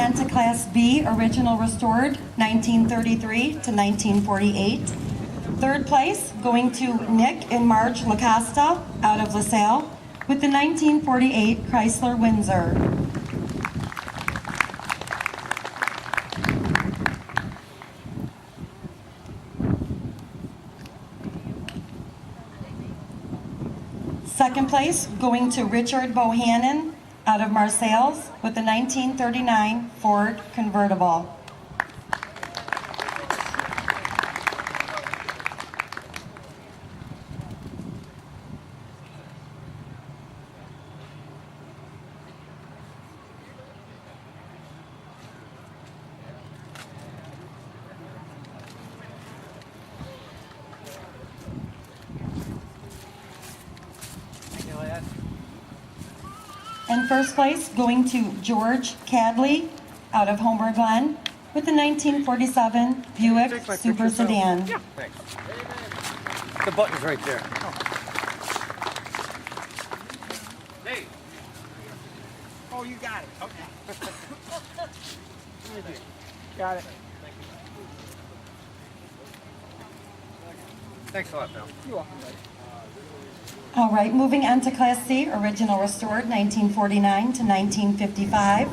on to Class B, original restored, 1933 to 1948. Third place going to Nick and Marge LaCosta out of LaSalle with the 1948 Chrysler Windsor. Second place going to Richard Bohannon out of Marseilles with the 1939 Ford convertible. And first place going to George Cadley out of Homer Glen with the 1947 Buick Super Sedan. Yeah, thanks. The button's right there. Hey. Oh, you got it. Okay. Got it. Thanks a lot, pal. You're welcome, buddy. All right, moving on to Class C, original restored, 1949 to 1955.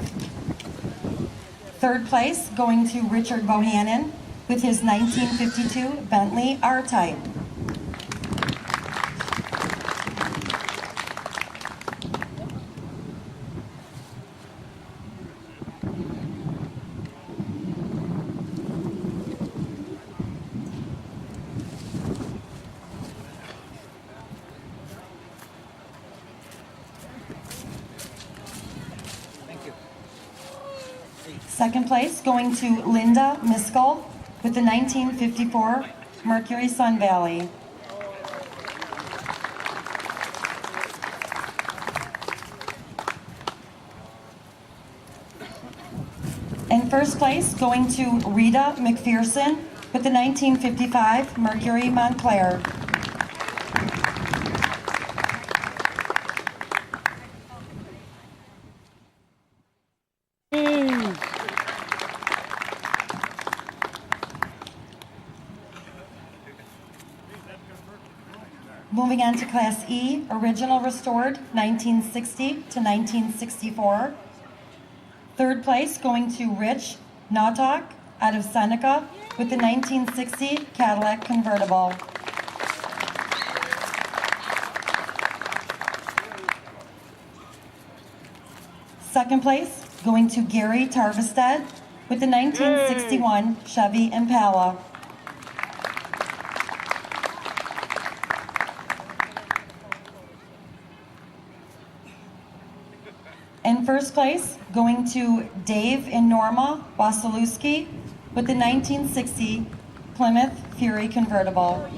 Third place going to Richard Bohannon with his 1952 Bentley R-Type. Second place going to Linda Miskell with the 1954 Mercury Sun Valley. And first place going to Rita McPherson with the 1955 Mercury Montclair. Moving on to Class E, original restored, 1960 to 1964. Third place going to Rich Nautok out of Seneca with the 1960 Cadillac convertible. Second place going to Gary Tarvestead with the 1961 Chevy Impala. And first place going to Dave and Norma Wasilewski with the 1960 Plymouth Fury convertible.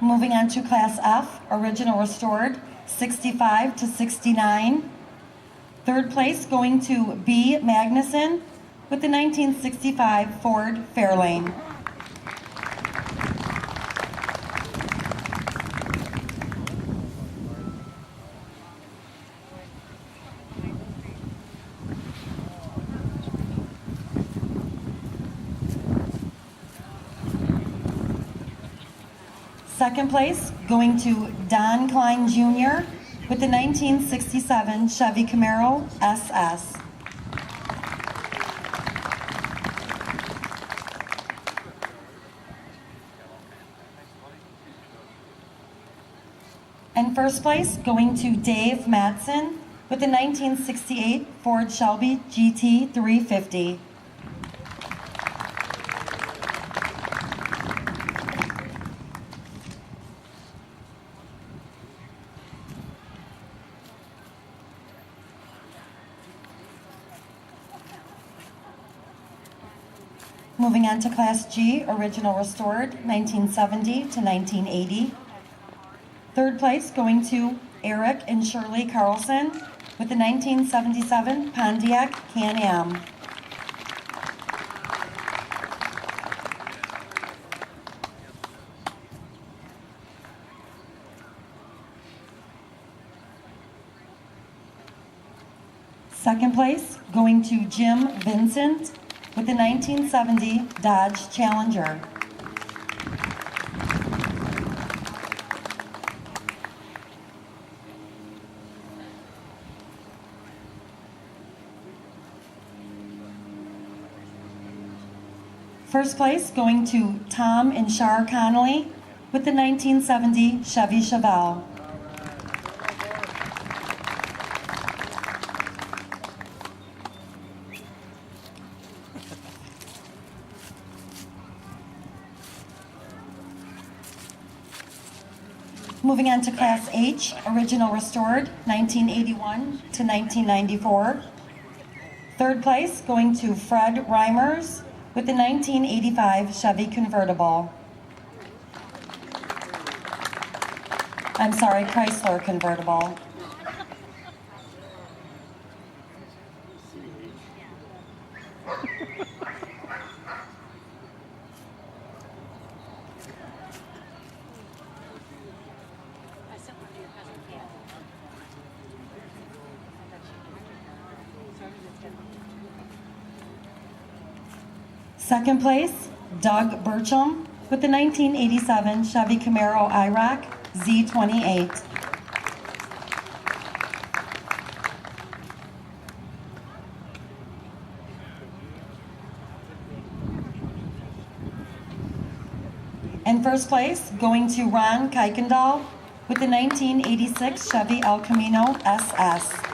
Moving on to Class F, original restored, 65 to 69. Third place going to B. Magnuson with the 1965 Ford Fairlane. Second place going to Don Klein Jr. with the 1967 Chevy Camaro SS. And first place going to Dave Matson with the 1968 Ford Shelby GT 350. Moving on to Class G, original restored, 1970 to 1980. Third place going to Eric and Shirley Carlson with the 1977 Pontiac Can-Am. Second place going to Jim Vincent with the 1970 Dodge Challenger. First place going to Tom and Shar Connolly with the 1970 Chevy Chevelle. Moving on to Class H, Original Restored, 1981 to 1994. Third place going to Fred Reimers with the 1985 Chevy Convertible. I'm sorry, Chrysler Convertible. Second place, Doug Burcham with the 1987 Chevy Camaro IROC Z28. And first place, going to Ron Kuykendall with the 1986 Chevy El Camino SS.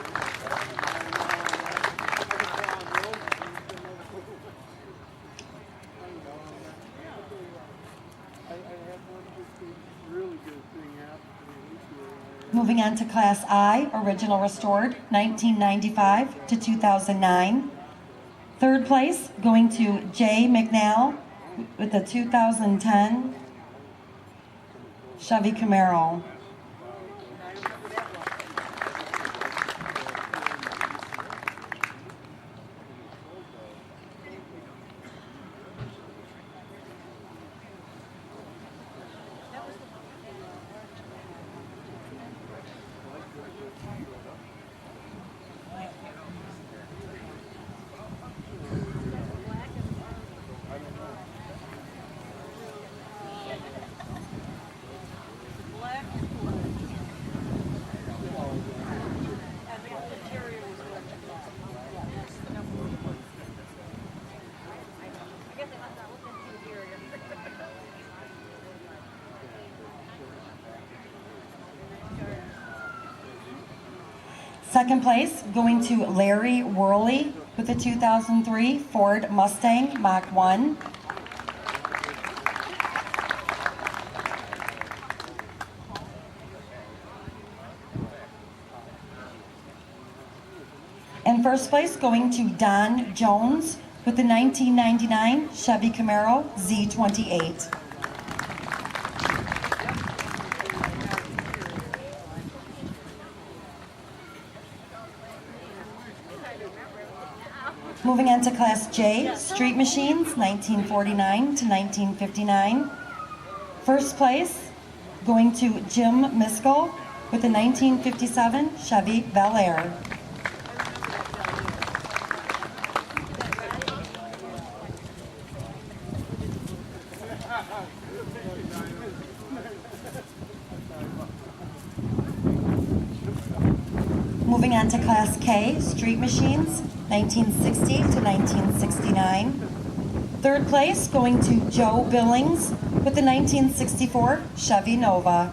Moving on to Class I, Original Restored, 1995 to 2009. Third place, going to Jay McNall with the 2010 Chevy Camaro. Second place, going to Larry Worley with the 2003 Ford Mustang Mach 1. And first place, going to Don Jones with the 1999 Chevy Camaro Z28. Moving on to Class J, Street Machines, 1949 to 1959. First place, going to Jim Miskell with the 1957 Chevy Bel Air. Moving on to Class K, Street Machines, 1960 to 1969. Third place, going to Joe Billings with the 1964 Chevy Nova.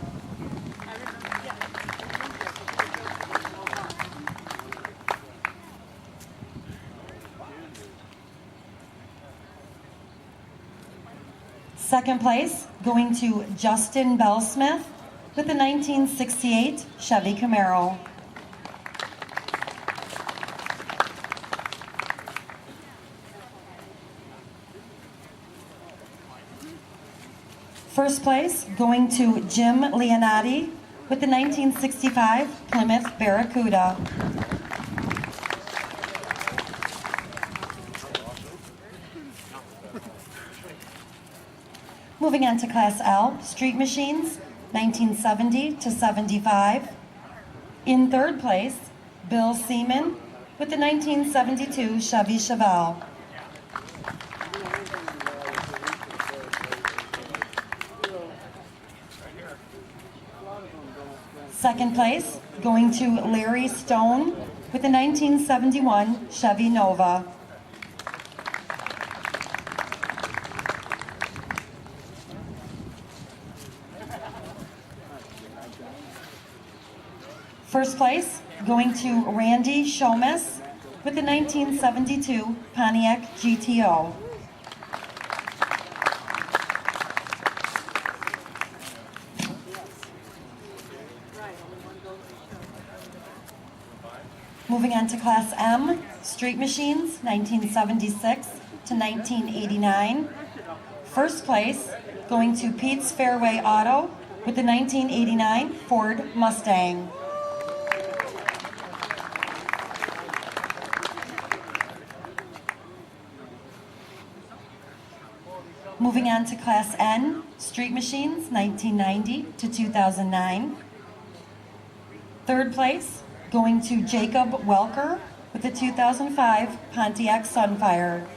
Second place, going to Justin Bell-Smith with the 1968 Chevy Camaro. First place, going to Jim Leonardi with the 1965 Plymouth Barracuda. Moving on to Class L, Street Machines, 1970 to 75. In third place, Bill Seaman with the 1972 Chevy Chevelle. Second place, going to Larry Stone with the 1971 Chevy Nova. First place, going to Randy Shomas with the 1972 Pontiac GTO. Moving on to Class M, Street Machines, 1976 to 1989. First place, going to Pete's Fairway Auto with the 1989 Ford Mustang. Moving on to Class N, Street Machines, 1990 to 2009. Third place, going to Jacob Welker with the 2005 Pontiac Sunfire.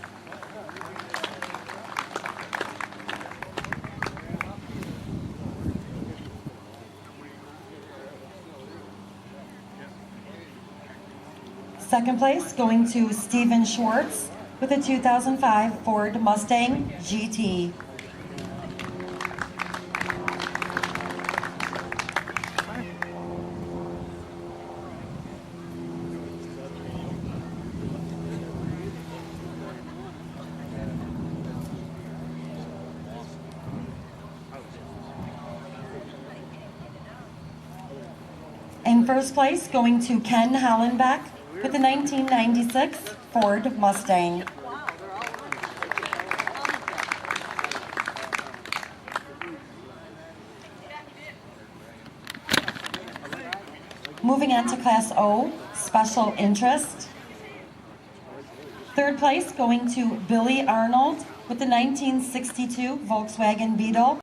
Second place, going to Steven Schwartz with the 2005 Ford Mustang GT. In first place, going to Ken Hollenbeck with the 1996 Ford Mustang. Moving on to Class O, Special Interest. Third place, going to Billy Arnold with the 1962 Volkswagen Beetle.